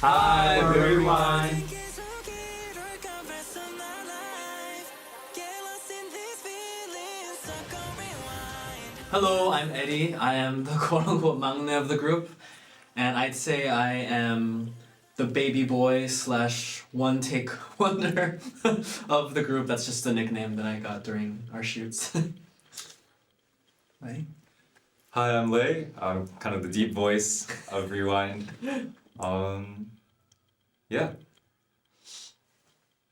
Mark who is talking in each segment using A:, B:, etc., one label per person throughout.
A: Hi everyone!
B: Hello, I'm Eddie. I am the quote-unquote maknae of the group, and I'd say I am the baby boy slash one-take wonder of the group. That's just the nickname that I got during our shoots. Right?
A: Hi, I'm Lei. I'm kind of the deep voice of Rewind. Yeah.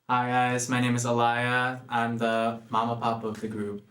C: Hi guys, my name is Alaya. I'm the mama pop of the group.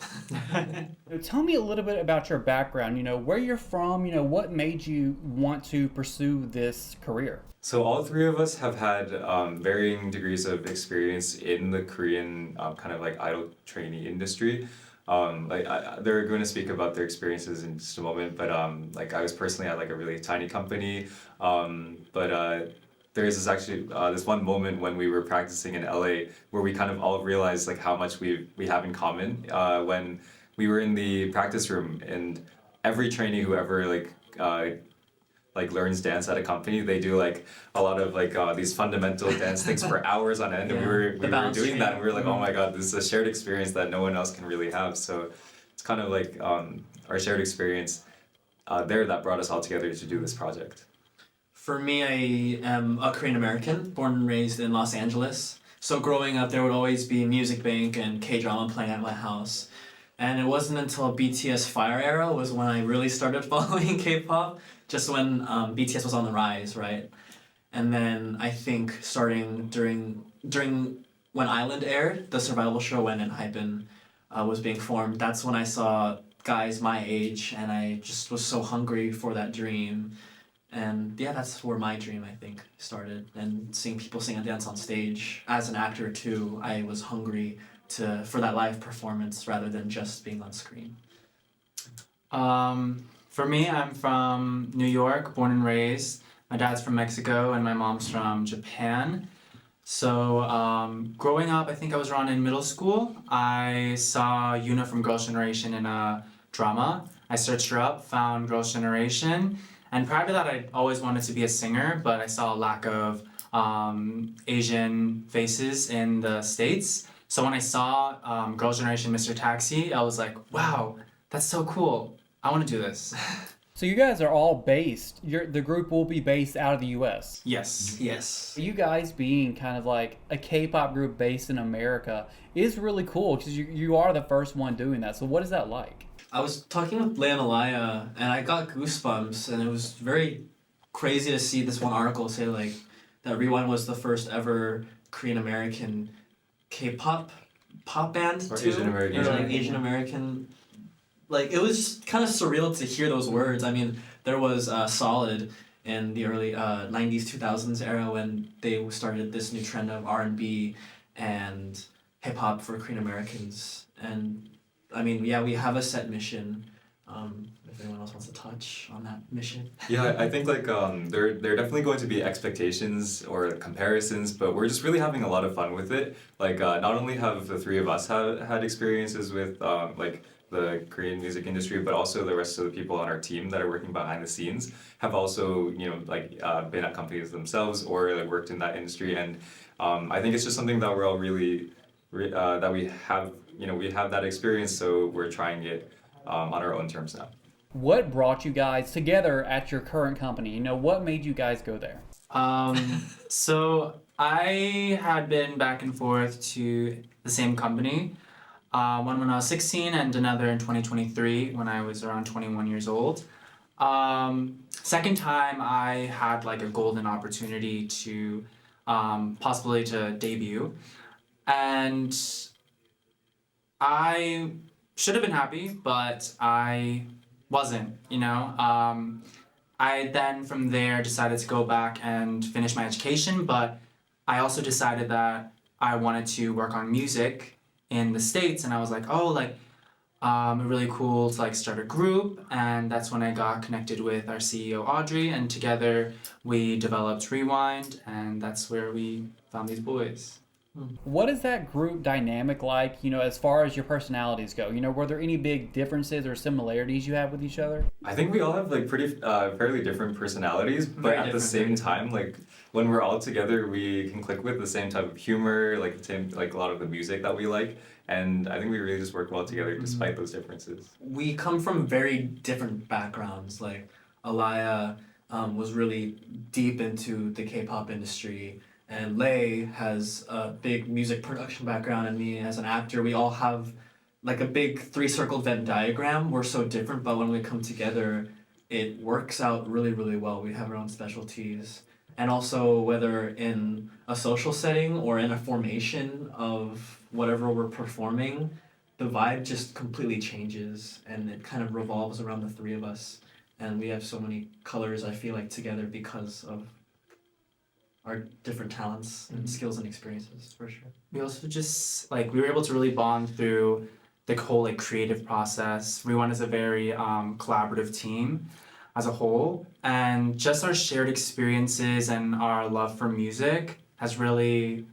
D: Tell me a little bit about your background, where you're from, what made you want to pursue this career?
A: So all three of us have had varying degrees of experience in the Korean kind of like idol trainee industry. They're going to speak about their experiences in just a moment, but I was personally at like a really tiny company, but there is this one moment when we were practicing in LA where we kind of all realized like how much we have in common when we were in the practice room, and every trainee who ever learns dance at a company, they do like a lot of these fundamental dance things for hours on end, and we were doing that, and we were like, oh my god, this is a shared experience that no one else can really have. So it's kind of like our shared experience there that brought us all together to do this project.
B: For me, I am a Korean American, born and raised in Los Angeles. So growing up, there would always be Music Bank and K-drama playing at my house. And it wasn't until BTS Fire era was when I really started following K-pop, just when BTS was on the rise, right? And then I think starting during when Island aired, the survival show when Hypen was being formed, that's when I saw guys my age, and I just was so hungry for that dream. And yeah, that's where my dream, I think, started. And seeing people sing and dance on stage, as an actor too, I was hungry for that live performance rather than just being on screen.
C: For me, I'm from New York, born and raised. My dad's from Mexico and my mom's from Japan. So growing up, I think I was around in middle school. I saw Yuna from Girls' Generation in a drama. I searched her up, found Girls' Generation. And prior to that, I always wanted to be a singer, but I saw a lack of Asian faces in the States. So when I saw Girls' Generation Mr. Taxi, I was like, wow, that's so cool. I want to do this.
D: So you guys are all based, the group will be based out of the US.
C: Yes.
B: Yes.
D: You guys being kind of like a K-pop group based in America is really cool because you are the first one doing that. So what is that like?
B: I was talking with Lei and Alaya, and I got goosebumps, and it was very crazy to see this one article say like that Rewind was the first ever Korean American K-pop band
A: Or
B: too,
A: Asian American.
B: or like Asian American. Like it was just kind of surreal to hear those words. I mean, there was Solid in the early 90s, 2000s era when they started this new trend of R&B and hip hop for Korean Americans. And I mean, yeah, we have a set mission. If anyone else wants to touch on that mission.
A: Yeah, I think there are definitely going to be expectations or comparisons, but we're just really having a lot of fun with it. Not only have the three of us had experiences with the Korean music industry, but also the rest of the people on our team that are working behind the scenes have also been at companies themselves or worked in that industry, and I think it's just something that we're all really that we have that experience, so we're trying it on our own terms now.
D: What brought you guys together at your current company? What made you guys go there?
C: So I had been back and forth to the same company. One when I was 16 and another in 2023 when I was around 21 years old. Second time I had like a golden opportunity to possibly to debut, and I should have been happy, but I wasn't, I then from there decided to go back and finish my education, but I also decided that I wanted to work on music in the States, and I was like, really cool to start a group, and that's when I got connected with our CEO Audrey, and together we developed Rewind, and that's where we found these boys.
D: What is that group dynamic like, as far as your personalities go? Were there any big differences or similarities you have with each other?
A: I think we all have like pretty fairly different personalities, but
B: Very
A: at the
B: different,
A: same
B: very
A: time, like when we're all together, we can click with the same type of humor, like the same like a lot of the music that we like, and I think we really just work well together despite those differences.
B: We come from very different backgrounds. Like Alaya was really deep into the K-pop industry, and Lei has a big music production background, and me as an actor. We all have like a big three-circle Venn diagram. We're so different, but when we come together, it works out really, really well. We have our own specialties. And also, whether in a social setting or in a formation of whatever we're performing, the vibe just completely changes and it kind of revolves around the three of us. And we have so many colors, I feel like, together because of our different talents and skills and experiences, for sure.
C: We also just like we were able to really bond through the whole like creative process. Everyone is a very collaborative team as a whole, and just our shared experiences and our love for music has really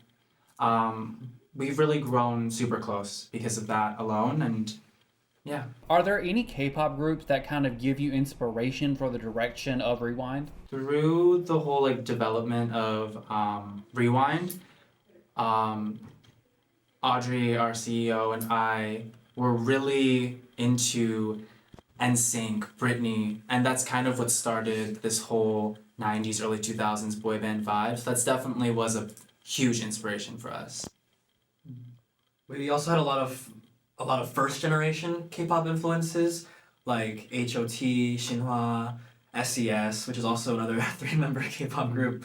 C: we've really grown super close because of that alone. And yeah.
D: Are there any K-pop groups that kind of give you inspiration for the direction of Rewind?
C: Through the whole like development of Rewind, Audrey, our CEO, and I were really into NSYNC, Britney, and that's kind of what started this whole 90s, early 2000s boy band vibe. So that's definitely was a huge inspiration for us.
B: We also had a lot of first generation K-pop influences like H.O.T., Shinhwa, SES, which is also another 3-member K-pop group.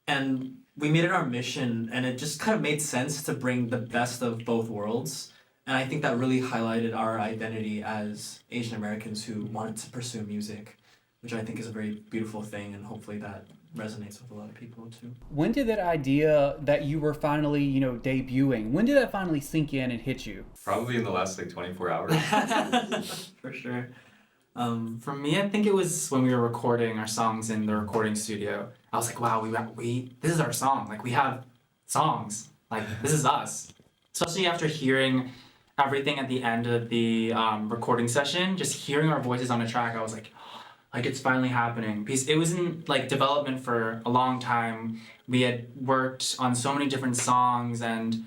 B: And we made it our mission, and it just kind of made sense to bring the best of both worlds. And I think that really highlighted our identity as Asian Americans who wanted to pursue music, which I think is a very beautiful thing, and hopefully that resonates with a lot of people too.
D: When did that idea that you were finally, debuting, when did that finally sink in and hit you?
A: Probably in the last like 24 hours.
B: For sure.
C: For me, I think it was when we were recording our songs in the recording studio. I was like, wow, we this is our song. Like we have songs. Like this is us. Especially after hearing everything at the end of the recording session, just hearing our voices on a track, I was like it's finally happening. Because it was in like development for a long time. We had worked on so many different songs, and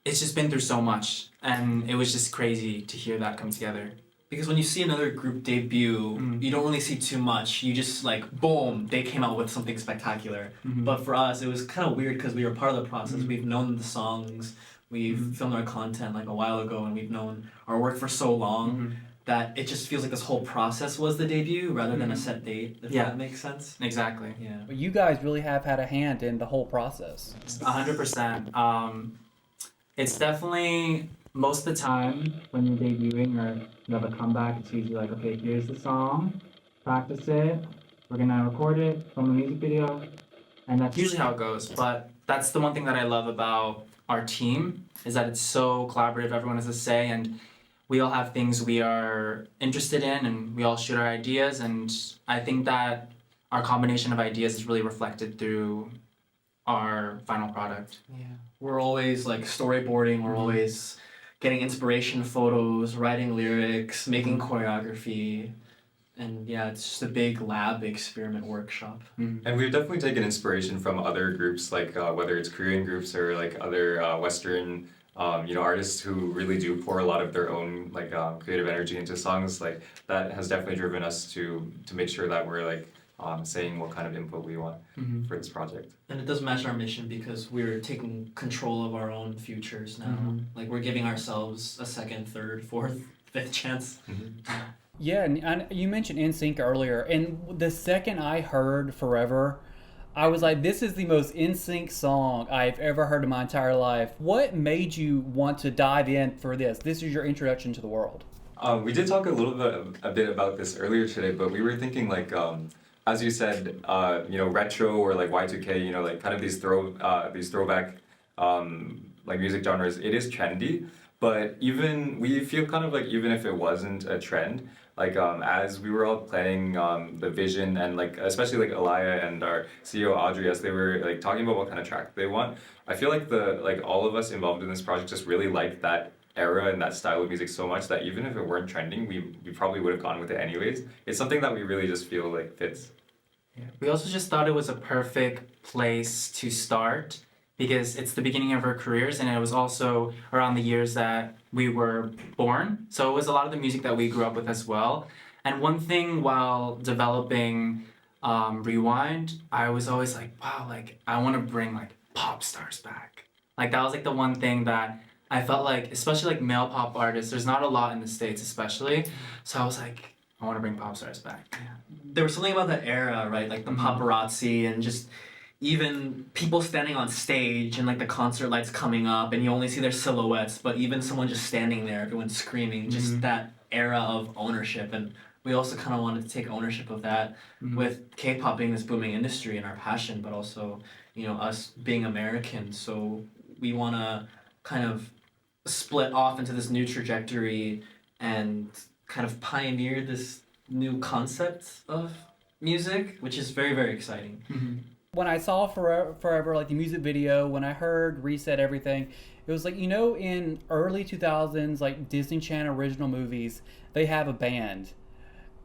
C: it's just been through so much, and it was just crazy to hear that come together.
B: Because when you see another group debut, you don't really see too much. You just like, boom, they came out with something spectacular. But for us, it was kind of weird because we were part of the process. We've known the songs, we've filmed our content like a while ago, and we've known our work for so long that it just feels like this whole process was the debut rather than a set date, if that makes sense.
C: Exactly.
B: Yeah.
D: But you guys really have had a hand in the whole process.
C: 100%. It's definitely most of the time when you're debuting or you have a comeback, it's usually like, okay, here's the song, practice it, we're gonna record it, film the music video, and that's usually how it goes. But that's the one thing that I love about our team is that it's so collaborative, everyone has a say, and we all have things we are interested in, and we all shoot our ideas, and I think that our combination of ideas is really reflected through our final product.
B: Yeah. We're always like storyboarding, we're always getting inspiration photos, writing lyrics, making choreography. And yeah, it's just a big lab experiment workshop.
A: And we've definitely taken inspiration from other groups, like whether it's Korean groups or like other Western, artists who really do pour a lot of their own like creative energy into songs. Like that has definitely driven us to make sure that we're like saying what kind of input we want for this project.
B: And it does match our mission because we're taking control of our own futures now. Like we're giving ourselves a second, third, fourth, fifth chance.
D: Yeah, and you mentioned NSYNC earlier, and the second I heard Forever, I was like, this is the most NSYNC song I've ever heard in my entire life. What made you want to dive in for this? This is your introduction to the world.
A: We did talk a bit about this earlier today, but we were thinking like, as you said, retro or like Y2K, like kind of these throwback like music genres. It is trendy, but we feel kind of like even if it wasn't a trend, like as we were all planning the vision, and like especially like Elia and our CEO Audrey, as they were like talking about what kind of track they want, I feel like the like all of us involved in this project just really liked that era and that style of music so much that even if it weren't trending, we probably would have gone with it anyways. It's something that we really just feel like fits.
C: Yeah. We also just thought it was a perfect place to start because it's the beginning of our careers and it was also around the years that we were born. So it was a lot of the music that we grew up with as well. And one thing while developing Rewind, I was always like, wow, like I want to bring like pop stars back. Like that was like the one thing that I felt like, especially like male pop artists, there's not a lot in the States especially. So I was like, I want to bring pop stars back.
B: There was something about that era, right? Like the paparazzi and just even people standing on stage and like the concert lights coming up and you only see their silhouettes, but even someone just standing there, everyone screaming, just that era of ownership. And we also kind of wanted to take ownership of that with K-pop being this booming industry and our passion, but also, you know, us being American. So we want to kind of split off into this new trajectory and kind of pioneer this new concept of music, which is very, very exciting.
D: When I saw Forever, like the music video, when I heard Reset Everything, it was like, you know, in early 2000s, like Disney Channel original movies, they have a band.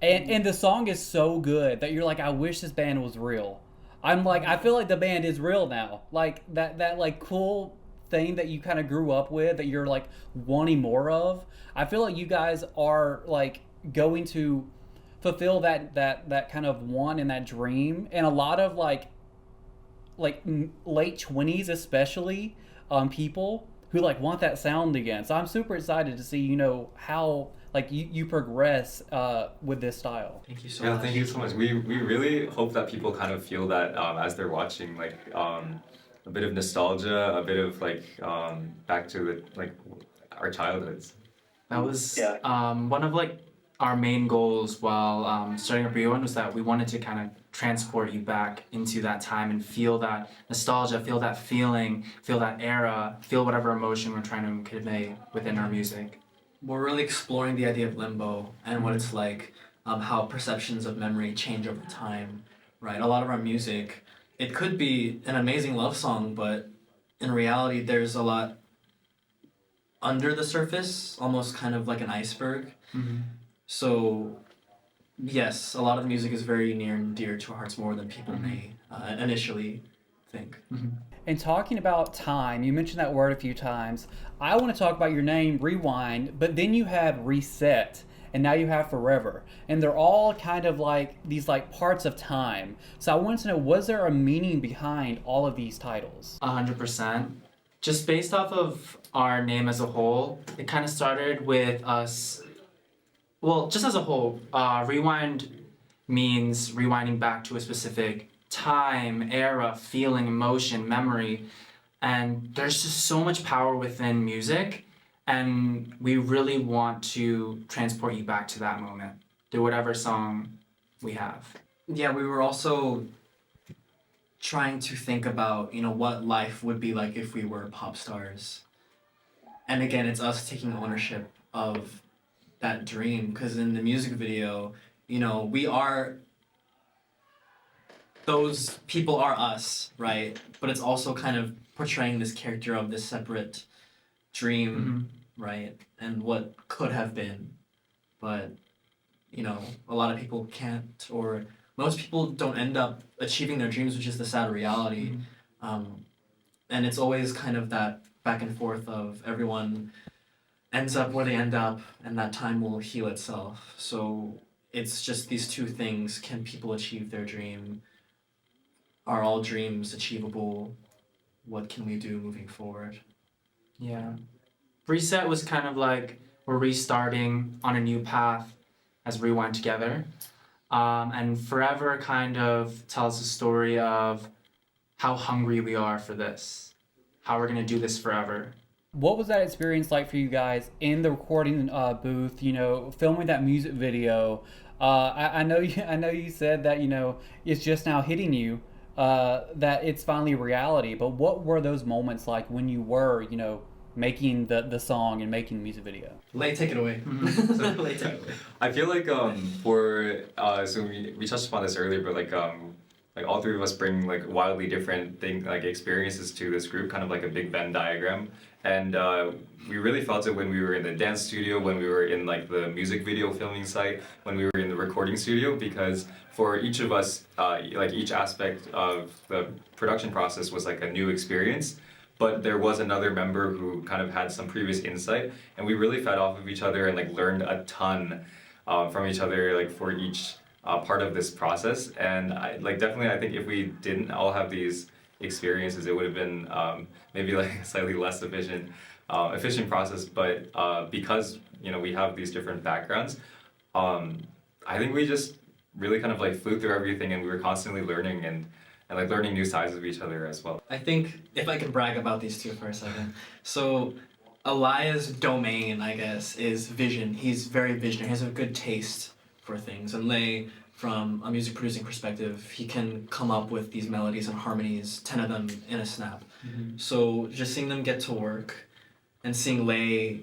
D: And the song is so good that you're like, I wish this band was real. I'm like, I feel like the band is real now. Like that like cool thing that you kind of grew up with that you're like wanting more of. I feel like you guys are like going to fulfill that kind of want and that dream. And a lot of like late 20s especially people who like want that sound again. So I'm super excited to see, you know, how like you progress with this style.
B: Thank you so
A: Yeah,
B: much.
A: thank you so much. We really hope that people kind of feel that as they're watching, like a bit of nostalgia, a bit of like back to the like our childhoods.
C: That was one of like our main goals while starting up Rewind was that we wanted to kind of transport you back into that time and feel that nostalgia, feel that feeling, feel that era, feel whatever emotion we're trying to convey within our music.
B: We're really exploring the idea of limbo and what it's like, how perceptions of memory change over time, right? A lot of our music, it could be an amazing love song, but in reality, there's a lot under the surface, almost kind of like an iceberg. So, yes, a lot of the music is very near and dear to our hearts more than people may initially think.
D: And talking about time, you mentioned that word a few times. I want to talk about your name, Rewind, but then you have Reset, and now you have Forever. And they're all kind of like these like parts of time. So I wanted to know, was there a meaning behind all of these titles?
C: 100%. Just based off of our name as a whole, it kind of started with us. Well, just as a whole, rewind means rewinding back to a specific time, era, feeling, emotion, memory. And there's just so much power within music. And we really want to transport you back to that moment through whatever song we have.
B: Yeah, we were also trying to think about, you know, what life would be like if we were pop stars. And again, it's us taking ownership of that dream, because in the music video, you know, we are, those people are us, right? But it's also kind of portraying this character of this separate dream, right? And what could have been. But, you know, a lot of people can't, or most people don't end up achieving their dreams, which is the sad reality. And it's always kind of that back and forth of everyone ends up where they end up, and that time will heal itself. So it's just these two things. Can people achieve their dream? Are all dreams achievable? What can we do moving forward?
C: Yeah. Reset was kind of like we're restarting on a new path as Rewind together. And Forever kind of tells a story of how hungry we are for this, how we're going to do this forever.
D: What was that experience like for you guys in the recording booth? You know, filming that music video. I know you said that, you know, it's just now hitting you that it's finally reality. But what were those moments like when you were, you know, making the song and making the music video?
B: Lay, take it away. Lay, take it away.
A: I feel like so we touched upon this earlier, but like all three of us bring like wildly different experiences to this group, kind of like a big Venn diagram. And we really felt it when we were in the dance studio, when we were in like the music video filming site, when we were in the recording studio, because for each of us, like each aspect of the production process was like a new experience. But there was another member who kind of had some previous insight, and we really fed off of each other and like learned a ton from each other, like for each part of this process. And I think if we didn't all have these experiences, it would have been maybe like a slightly less efficient process. But because we have these different backgrounds, I think we just really kind of like flew through everything, and we were constantly learning and like learning new sides of each other as well.
B: I think if I can brag about these two for a second. So Elias' domain, I guess, is vision. He's very visionary. He has a good taste for things. And Lei, from a music producing perspective, he can come up with these melodies and harmonies, 10 of them in a snap.
C: Mm-hmm.
B: So just seeing them get to work and seeing Lei,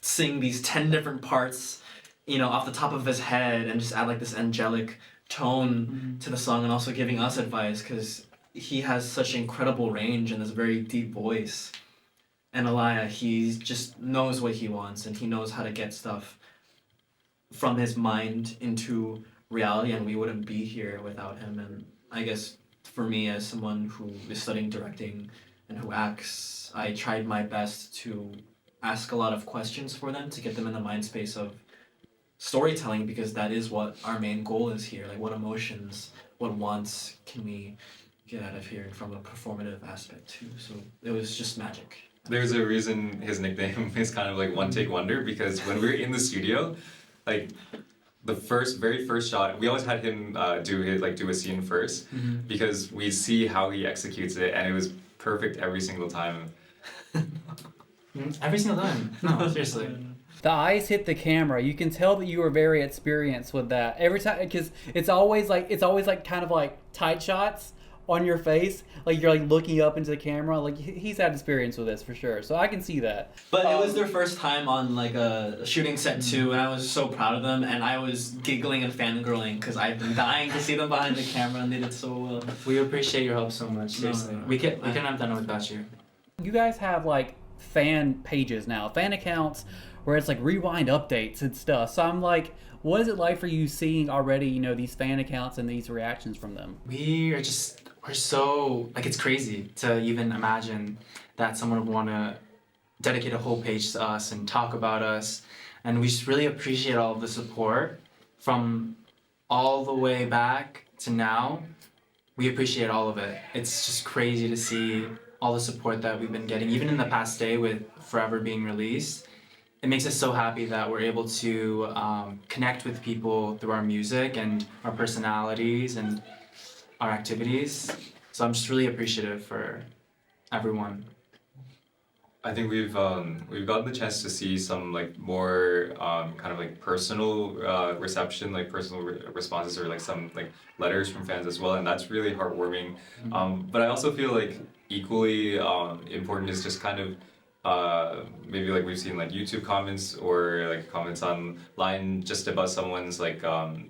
B: sing these 10 different parts, off the top of his head and just add like this angelic tone to the song, and also giving us advice because he has such incredible range and this very deep voice. And Elia, he just knows what he wants, and he knows how to get stuff from his mind into reality, and we wouldn't be here without him. And I guess for me, as someone who is studying directing and who acts, I tried my best to ask a lot of questions for them to get them in the mind space of storytelling, because that is what our main goal is here. Like, what emotions, what wants can we get out of here from a performative aspect too. So it was just magic.
A: There's a reason his nickname is kind of like One Take Wonder, because when we were in the studio, like the very first shot, we always had him do a scene first, because we see how he executes it, and it was perfect every single time.
C: Every single time. No, seriously.
D: The eyes hit the camera. You can tell that you were very experienced with that. Every time, because it's always like kind of like tight shots on your face, like you're like looking up into the camera. Like he's had experience with this for sure, so I can see that.
B: But it was their first time on like a shooting set too, and I was so proud of them, and I was giggling and fangirling because I've been dying to see them behind the camera, and they did so well.
C: We appreciate your help so much. Seriously, we couldn't have done it without you.
D: You guys have like fan pages now, fan accounts, where it's like rewind updates and stuff. So I'm like, what is it like for you seeing already, these fan accounts and these reactions from them?
C: We're so, like, it's crazy to even imagine that someone would want to dedicate a whole page to us and talk about us. And we just really appreciate all of the support from all the way back to now. We appreciate all of it. It's just crazy to see all the support that we've been getting, even in the past day with Forever being released. It makes us so happy that we're able to connect with people through our music and our personalities and our activities. So I'm just really appreciative for everyone.
A: I think we've gotten the chance to see some like more kind of like personal reception, like personal responses, or like some like letters from fans as well, and that's really heartwarming. But I also feel like equally important is just kind of maybe like we've seen like YouTube comments or like comments online just about someone's like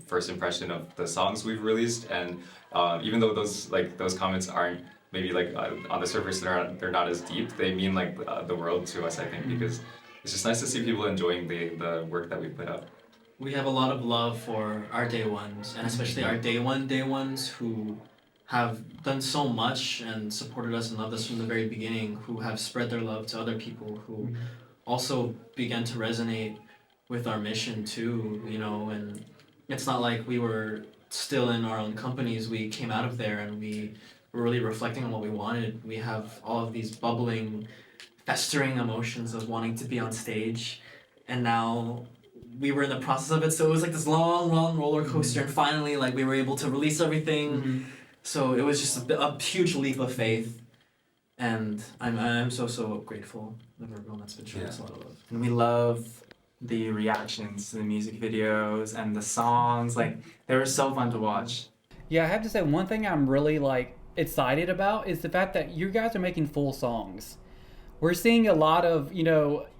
A: first impression of the songs we've released, and even though those comments aren't maybe like on the surface they're not as deep, they mean like the world to us, I think, because it's just nice to see people enjoying the work that we put out.
B: We have a lot of love for our day ones, and especially our day ones who have done so much and supported us and loved us from the very beginning, who have spread their love to other people, who also began to resonate with our mission too, and it's not like we were still in our own companies. We came out of there and we were really reflecting on what we wanted. We have all of these bubbling, festering emotions of wanting to be on stage, and now we were in the process of it, so it was like this long roller coaster, and finally like we were able to release everything. So it was just a huge leap of faith, and I'm so grateful of everyone that's been showing us a lot of love.
C: And we love the reactions to the music videos and the songs. Like, they were so fun to watch.
D: Yeah, I have to say, one thing I'm really like excited about is the fact that you guys are making full songs. we're seeing a lot of,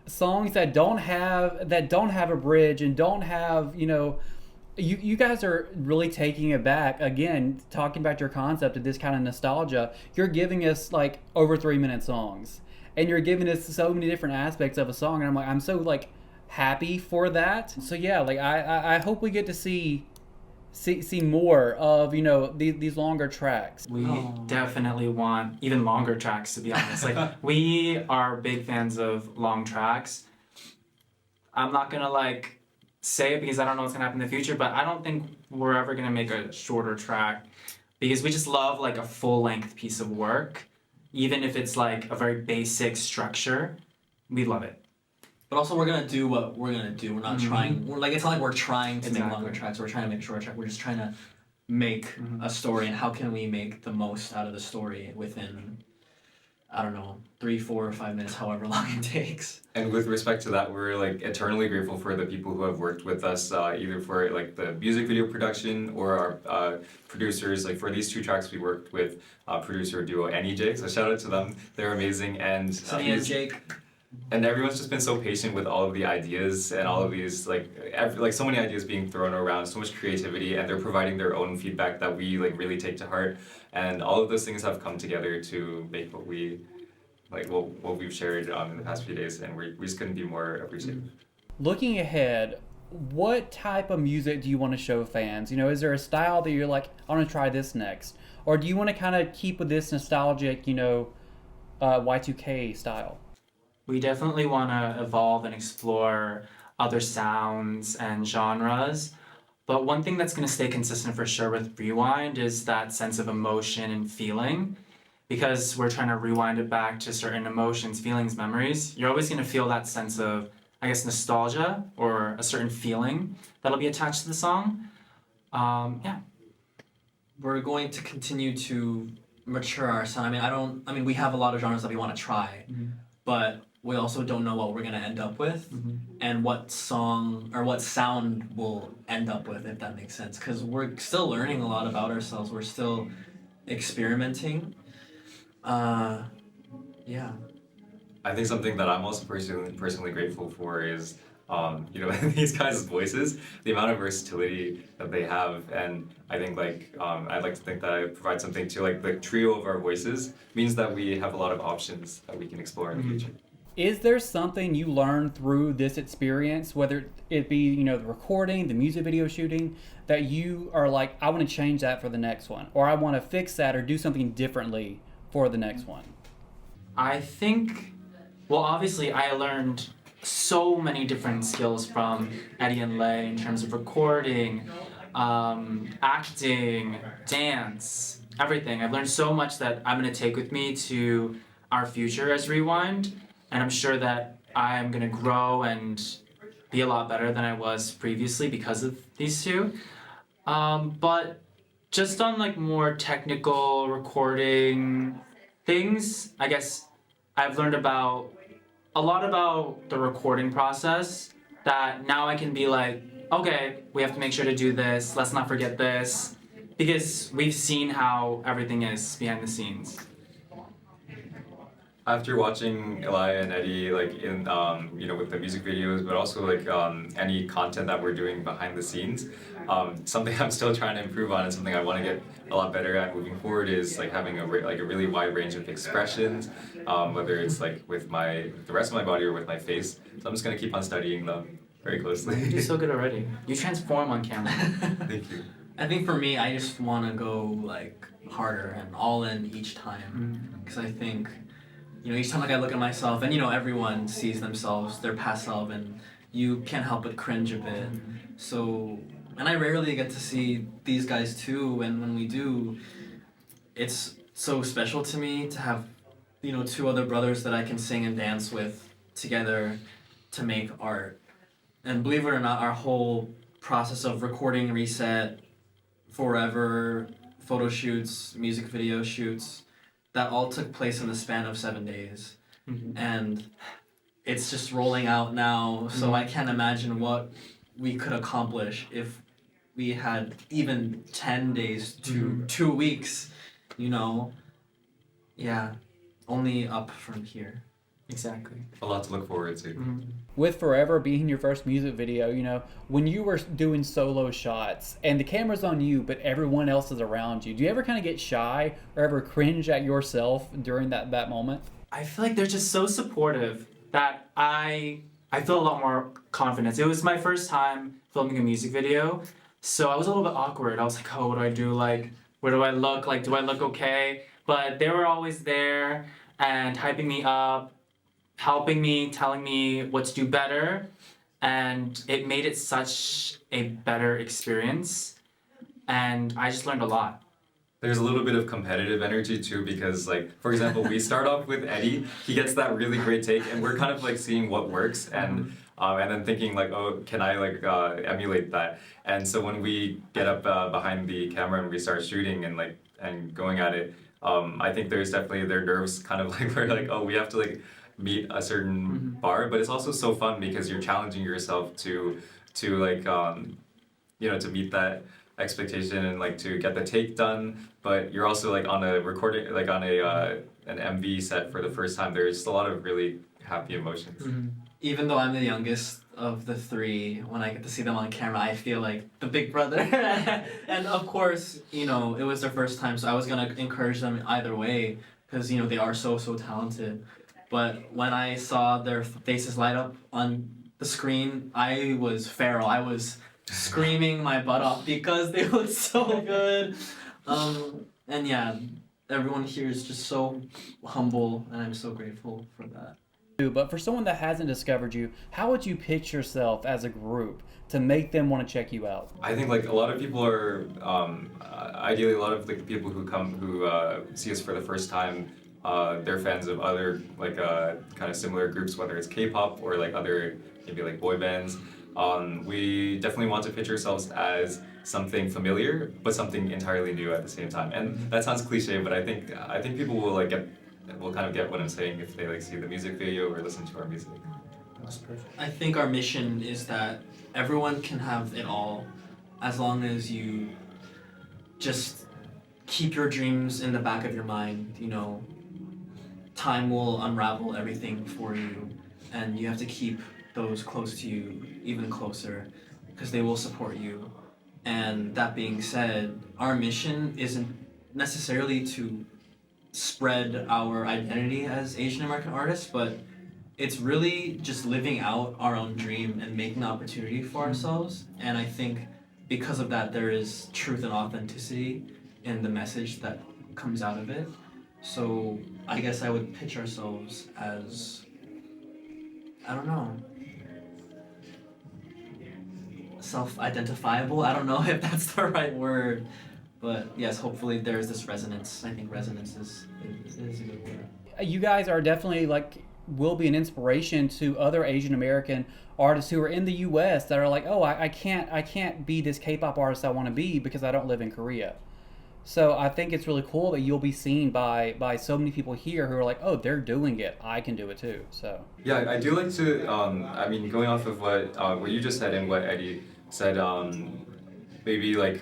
D: songs that don't have a bridge and don't have, you guys are really taking it back again, talking about your concept of this kind of nostalgia. You're giving us like over 3 minute songs, and you're giving us so many different aspects of a song, and I'm so like happy for that. So yeah, like I hope we get to see more of these longer tracks.
C: We definitely want even longer tracks, to be honest. Like, we are big fans of long tracks. I'm not gonna like say it because I don't know what's gonna happen in the future, but I don't think we're ever gonna make a shorter track because we just love like a full length piece of work, even if it's like a very basic structure. We love it.
B: But also, we're gonna do what we're gonna do. We're not trying. We're like, it's not like we're trying to make longer tracks. We're trying to make a shorter track. We're just trying to make a story, and how can we make the most out of the story within, I don't know, 3, 4, or 5 minutes, however long it takes.
A: And with respect to that, we're like eternally grateful for the people who have worked with us, either for like the music video production or our producers. Like for these 2 tracks, we worked with producer duo Annie Jake. So shout out to them; they're amazing. And
B: Sunny and Jake.
A: And everyone's just been so patient with all of the ideas and all of these like so many ideas being thrown around, so much creativity, and they're providing their own feedback that we like really take to heart. And all of those things have come together to make what we like what we've shared in the past few days, and we just couldn't be more appreciative.
D: Looking ahead, what type of music do you want to show fans? Is there a style that you're like, I want to try this next, or do you want to kind of keep with this nostalgic, Y2K style?
C: We definitely want to evolve and explore other sounds and genres. But one thing that's going to stay consistent for sure with Rewind is that sense of emotion and feeling. Because we're trying to rewind it back to certain emotions, feelings, memories, you're always going to feel that sense of, I guess, nostalgia or a certain feeling that'll be attached to the song. Yeah.
B: We're going to continue to mature our sound. We have a lot of genres that we want to try, but we also don't know what we're going to end up with and what song or what sound we'll end up with, if that makes sense. Because we're still learning a lot about ourselves. We're still experimenting. Yeah.
A: I think something that I'm also personally grateful for is, these guys' voices, the amount of versatility that they have, and I think I'd like to think that I provide something to like the trio of our voices means that we have a lot of options that we can explore in the future.
D: Is there something you learned through this experience, whether it be, the recording, the music video shooting, that you are like, I want to change that for the next one, or I want to fix that or do something differently for the next one?
C: I think, well, obviously I learned so many different skills from Eddie and Lay in terms of recording, acting, dance, everything. I've learned so much that I'm going to take with me to our future as Rewind. And I'm sure that I'm going to grow and be a lot better than I was previously because of these 2. But just on like more technical recording things, I guess I've learned a lot about the recording process that now I can be like, okay, we have to make sure to do this. Let's not forget this. Because we've seen how everything is behind the scenes.
A: After watching Eli and Eddie in with the music videos, but also any content that we're doing behind the scenes, something I'm still trying to improve on and something I want to get a lot better at moving forward is having a really wide range of expressions, whether it's with the rest of my body or with my face. So I'm just gonna keep on studying them very closely.
C: You do so good already. You transform on camera.
A: Thank you.
B: I think for me, I just want to go harder and all in each time, because I think. Each time I look at myself, and everyone sees themselves, their past self, and you can't help but cringe a bit. So, and I rarely get to see these guys too, and when we do, it's so special to me to have, 2 other brothers that I can sing and dance with together to make art. And believe it or not, our whole process of recording Reset, Forever, photo shoots, music video shoots, that all took place in the span of 7 days. And it's just rolling out now, so I can't imagine what we could accomplish if we had even 10 days to 2 weeks, Yeah, only up from here.
C: Exactly.
A: A lot to look forward to.
C: Mm-hmm.
D: With Forever being your first music video, you know, when you were doing solo shots and the camera's on you, but everyone else is around you, do you ever kind of get shy or ever cringe at yourself during that moment?
C: I feel like they're just so supportive that I feel a lot more confidence. It was my first time filming a music video, so I was a little bit awkward. I was like, oh, what do I do? Like, where do I look? Like, do I look okay? But they were always there and hyping me up, helping me, telling me what to do better, and it made it such a better experience, and I just learned a lot.
A: There's a little bit of competitive energy too because like for example we start off with Eddie, he gets that really great take and we're kind of like seeing what works and then thinking like, oh, can I like emulate that? And so when we get up behind the camera and we start shooting and like and going at it, I think there's definitely their nerves kind of like we're like, oh, we have to like meet a certain bar, but it's also so fun because you're challenging yourself to like you know, to meet that expectation and like to get the take done, but you're also like on a recording, like on a an MV set for the first time. There's just a lot of really happy emotions.
B: Even though I'm the youngest of the three, when I get to see them on camera, I feel like the big brother. And of course, you know, it was their first time, so I was gonna encourage them either way, because you know they are so talented. But when I saw their faces light up on the screen, I was feral. I was screaming my butt off because they look so good. And yeah, everyone here is just so humble, and I'm so grateful for that.
D: But for someone that hasn't discovered you, how would you pitch yourself as a group to make them want to check you out?
A: I think like a lot of people are ideally a lot of like the people who come who see us for the first time, they're fans of other like kind of similar groups, whether it's K-pop or like other maybe like boy bands. We definitely want to pitch ourselves as something familiar, but something entirely new at the same time. And that sounds cliche, but I think people will like will kind of get what I'm saying if they like see the music video or listen to our music.
C: That's perfect.
B: I think our mission is that everyone can have it all, as long as you just keep your dreams in the back of your mind. You know, time will unravel everything for you, and you have to keep those close to you even closer, because they will support you. And that being said, our mission isn't necessarily to spread our identity as Asian American artists, but it's really just living out our own dream and making the opportunity for ourselves. And I think because of that, there is truth and authenticity in the message that comes out of it. So I guess I would pitch ourselves as, I don't know, self-identifiable. I don't know if that's the right word, but yes, hopefully there's this resonance. I think resonance is a good word.
D: You guys are definitely like will be an inspiration to other Asian American artists who are in the U.S. that are like, oh, I can't be this K-pop artist I want to be because I don't live in Korea. So I think it's really cool that you'll be seen by so many people here who are like, oh, they're doing it, I can do it too. So
A: Yeah, I do like to. I mean, going off of what you just said and what Eddie said, maybe like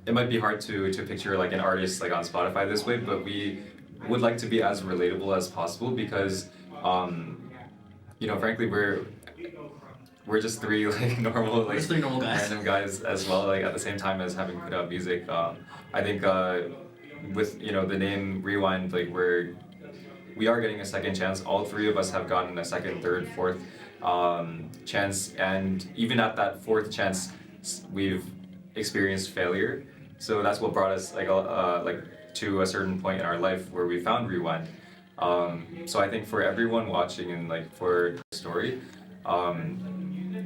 A: it might be hard to picture like an artist like on Spotify this way, but we would like to be as relatable as possible because, you know, frankly, we're just three like normal like
B: Just three normal guys.
A: random guys as well, like at the same time as having put out music. I think with you know the name Rewind, like we are getting a second chance. All three of us have gotten a second, third, fourth chance, and even at that fourth chance, we've experienced failure. So that's what brought us like to a certain point in our life where we found Rewind. So I think for everyone watching and like for the story,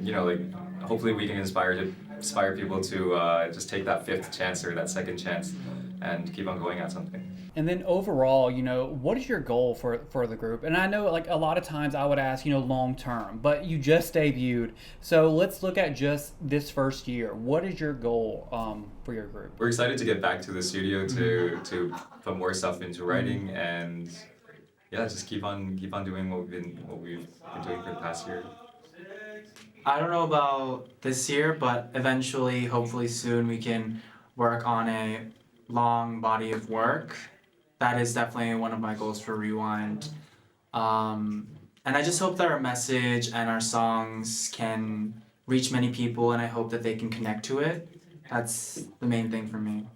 A: you know, like hopefully we can inspire people to just take that fifth chance or that second chance and keep on going at something.
D: And then overall, you know, what is your goal for the group? And I know like a lot of times I would ask, you know, long term, but you just debuted. So let's look at just this first year. What is your goal for your group?
A: We're excited to get back to the studio to put more stuff into writing and yeah, just keep on doing what we've been doing for the past year.
C: I don't know about this year, but eventually, hopefully soon, we can work on a long body of work. That is definitely one of my goals for Rewind. And I just hope that our message and our songs can reach many people, and I hope that they can connect to it. That's the main thing for me.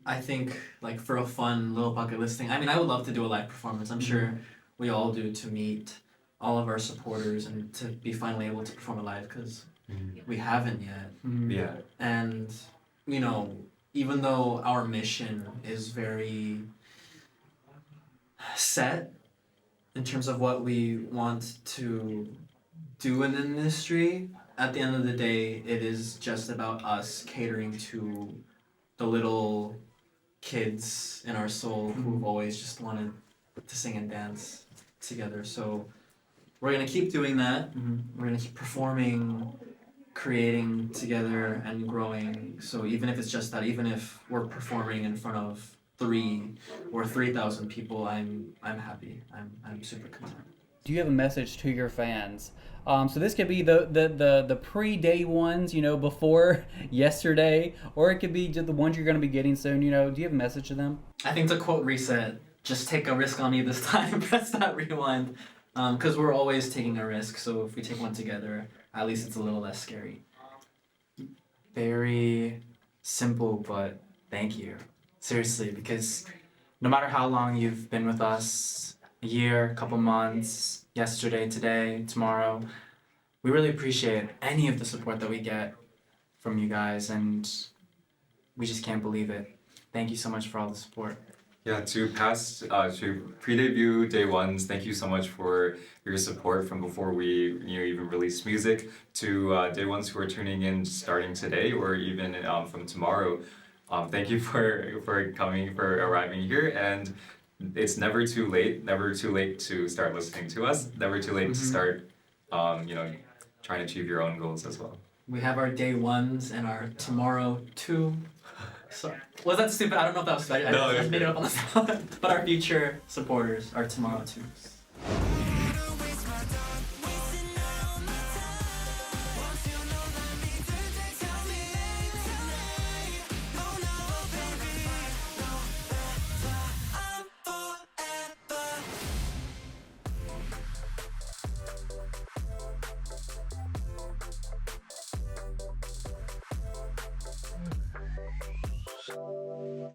B: I think like for a fun little bucket list thing. I mean, I would love to do a live performance. I'm sure we all do, to meet all of our supporters and to be finally able to perform it live, because we haven't yet.
A: Yeah.
B: And you know, even though our mission is very set in terms of what we want to do in the industry, at the end of the day, it is just about us catering to the little kids in our soul who've always just wanted to sing and dance together. So we're gonna keep doing that. We're gonna keep performing, creating together, and growing. So even if it's just that, even if we're performing in front of 3 or 3,000 people, I'm happy. I'm super content.
D: Do you have a message to your fans? So this could be the pre-day ones, you know, before yesterday, or it could be just the ones you're going to be getting soon. You know, do you have a message to them?
B: I think to quote Reset, just take a risk on me this time. Press that rewind, because we're always taking a risk. So if we take one together, at least it's a little less scary.
C: Very simple, but thank you. Seriously, because no matter how long you've been with us, a year, a couple months, yesterday, today, tomorrow, we really appreciate any of the support that we get from you guys, and we just can't believe it. Thank you so much for all the support.
A: Yeah, to pre-debut day ones, thank you so much for your support from before we even released music, to day ones who are tuning in starting today or even from tomorrow. Thank you for coming, for arriving here, and it's never too late to start listening to us, never too late to start trying to achieve your own goals as well.
B: We have our day ones and our tomorrow two. So, was that stupid? I don't know if that was stupid. I
A: No,
B: just made it up on the spot. But our future supporters are tomorrow twos.